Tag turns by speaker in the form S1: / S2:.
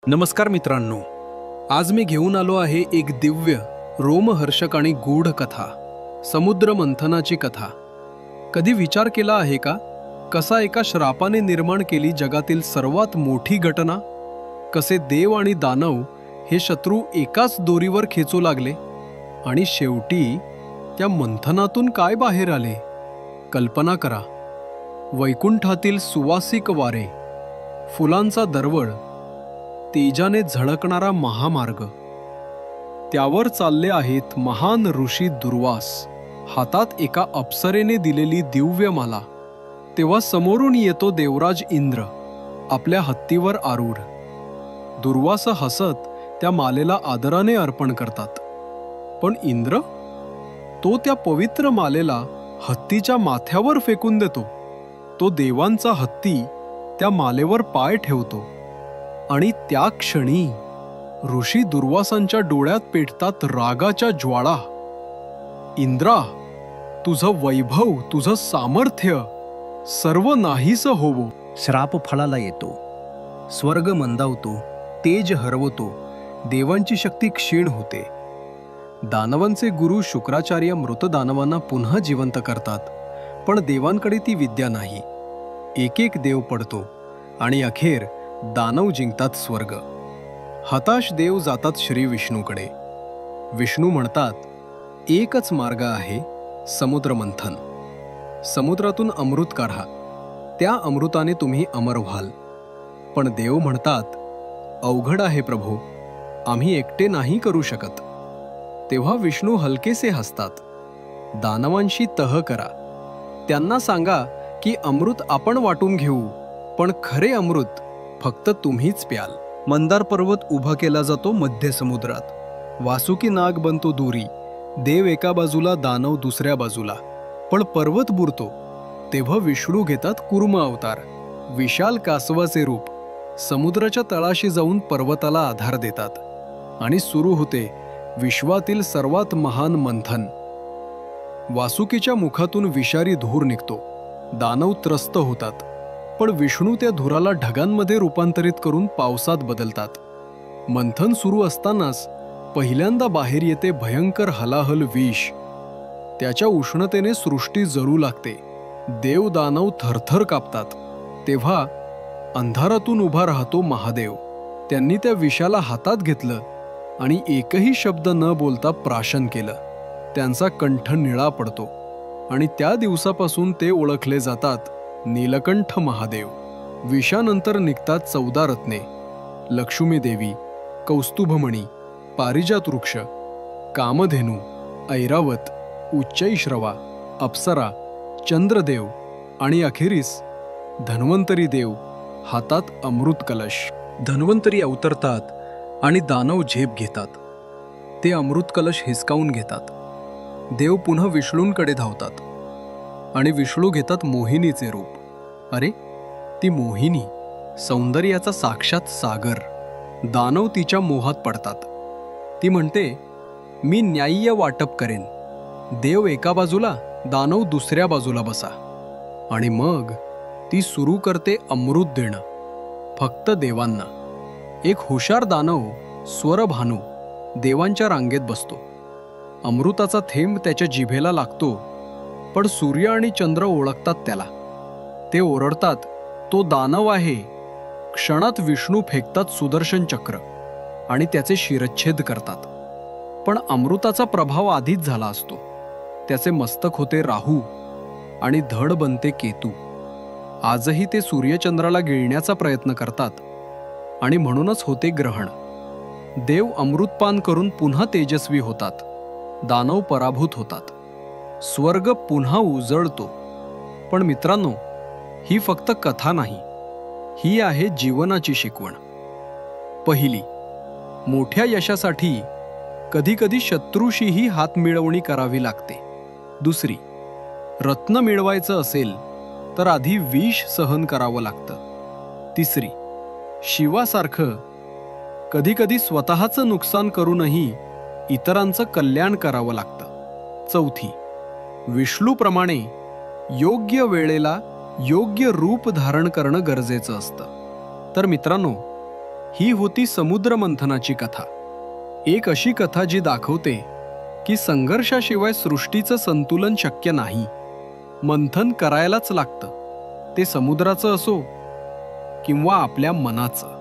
S1: नमस्कार मित्रांनो, आज मी घेऊन आलो आहे एक दिव्य, रोमहर्षक आणि गूढ कथा, समुद्र मंथनाची कथा. कधी विचार केला आहे का, कसा एका श्रापाने निर्माण केली जगातील सर्वात मोठी घटना? कसे देव आणि दानव हे शत्रू एकाच दोरीवर खेचू लागले आणि शेवटी त्या मंथनातून काय बाहेर आले? कल्पना करा, वैकुंठातील सुवासिक वारे, फुलांचा दरवळ, तेजाने झळकणारा महामार्ग, त्यावर चालले आहेत महान ऋषी दुर्वास, हातात एका अप्सरेने दिलेली दिव्य माला. तेव्हा समोरून येतो देवराज इंद्र, आपल्या हत्तीवर आरूढ. दुर्वास हसत त्या मालेला आदराने अर्पण करतात. पण इंद्र, तो त्या पवित्र मालेला हत्तीच्या माथ्यावर फेकून देतो. तो देवांचा हत्ती त्या मालेवर पाय ठेवतो आणि त्या क्षणी ऋषी दुर्वासांच्या डोळ्यात पेटतात रागाच्या ज्वाळा. इंद्रा, तुझं वैभव, तुझं सामर्थ्य सर्व नाहीसं होवो.
S2: श्राप फळाला येतो, स्वर्ग मंदावतो, तेज हरवतो, देवांची शक्ती क्षीण होते.
S1: दानवांचे गुरु शुक्राचार्य मृत दानवांना पुन्हा जिवंत करतात, पण देवांकडे ती विद्या नाही. एक एक देव पडतो आणि अखेर दानव जिंकतात स्वर्ग. हताश देव जातात श्री विष्णूकडे. विष्णू म्हणतात, एकच मार्ग आहे, समुद्र मंथन. समुद्रातून अमृत काढा, त्या अमृताने तुम्ही अमर व्हाल. पण देव म्हणतात, अवघड आहे प्रभू, आम्ही एकटे नाही करू शकत. तेव्हा विष्णू हलकेसे हसतात. दानवांशी तह करा, त्यांना सांगा की अमृत आपण वाटून घेऊ, पण खरे अमृत फक्त तुम्हीच प्याल.
S2: मंदार पर्वत उभा केला जातो मध्य समुद्रात. वासुकी नाग बनतो दूरी, देव एका बाजूला, दानव दुसऱ्या बाजूला.
S1: पण पर्वत बुरतो, तेव्हा विष्णू घेतात कूर्म अवतार, विशाल कासवाचे रूप. समुद्राच्या तळाशी जाऊन पर्वताला आधार देतात आणि सुरू होते विश्वातील सर्वात महान मंथन. वासुकीच्या मुखातून विषारी धूर निघतो. दानव त्रस्त होतात, पण विष्णू त्या धुराला ढगांमध्ये रूपांतरित करून पावसात बदलतात. मंथन सुरू असतानाच पहिल्यांदा बाहेर येते भयंकर हलाहल विष. त्याच्या उष्णतेने सृष्टी जळू लागते. देव दानव थरथर कापतात. तेव्हा अंधारातून उभा राहतो महादेव. त्यांनी त्या विषाला हातात घेतलं आणि एकही शब्द न बोलता प्राशन केलं. त्यांचा कंठ निळा पडतो आणि त्या दिवसापासून ते ओळखले जातात नीलकंठ महादेव. विषानंतर निघतात 14 रत्ने, लक्ष्मी देवी, कौस्तुभमणी, पारिजात वृक्ष, कामधेनू, ऐरावत, उच्चैश्रवा, अप्सरा, चंद्रदेव आणि अखेरीस धन्वंतरी देव, हातात अमृत कलश. धन्वंतरी अवतरतात आणि दानव झेप घेतात. ते अमृत कलश हिसकावून घेतात. देव पुन्हा विष्णूंकडे धावतात आणि विष्णू घेतात मोहिनीचे रूप. अरे, ती मोहिनी, सौंदर्याचा साक्षात सागर. दानव तिच्या मोहात पडतात. ती म्हणते, मी न्याय्य वाटप करेन. देव एका बाजूला, दानव दुसऱ्या बाजूला बसा. आणि मग ती सुरू करते अमृत देणं, फक्त देवांना. एक हुशार दानव, स्वरभानू, देवांच्या रांगेत बसतो. अमृताचा थेंब त्याच्या जिभेला लागतो, पण सूर्य आणि चंद्र ओळखतात त्याला. ते ओरडतात, तो दानव आहे. क्षणात विष्णू फेकतात सुदर्शन चक्र आणि त्याचे शिरच्छेद करतात. पण अमृताचा प्रभाव आधीच झाला असतो. त्याचे मस्तक होते राहू आणि धड बनते केतू. आजही ते सूर्यचंद्राला गिळण्याचा प्रयत्न करतात आणि म्हणूनच होते ग्रहण. देव अमृतपान करून पुन्हा तेजस्वी होतात. दानव पराभूत होतात. स्वर्ग पुन्हा उजळतो. पण मित्रांनो, ही फक्त कथा नाही, ही आहे जीवनाची शिकवण. पहिली, मोठ्या यशासाठी कधीकधी शत्रूशीही हात मिळवणी करावी लागते. दुसरी, रत्न मिळवायचं असेल तर आधी विष सहन करावं लागतं. तिसरी, शिवासारखं कधीकधी स्वतःचं नुकसान करूनही इतरांचं कल्याण करावं लागतं. चौथी, विष्णूप्रमाणे योग्य वेळेला योग्य रूप धारण करणं गरजेचं असतं. तर मित्रांनो, ही होती समुद्र मंथनाची कथा. एक अशी कथा जी दाखवते की संघर्षाशिवाय सृष्टीचं संतुलन शक्य नाही. मंथन करायलाच लागतं, ते समुद्राचं असो किंवा आपल्या मनाचं.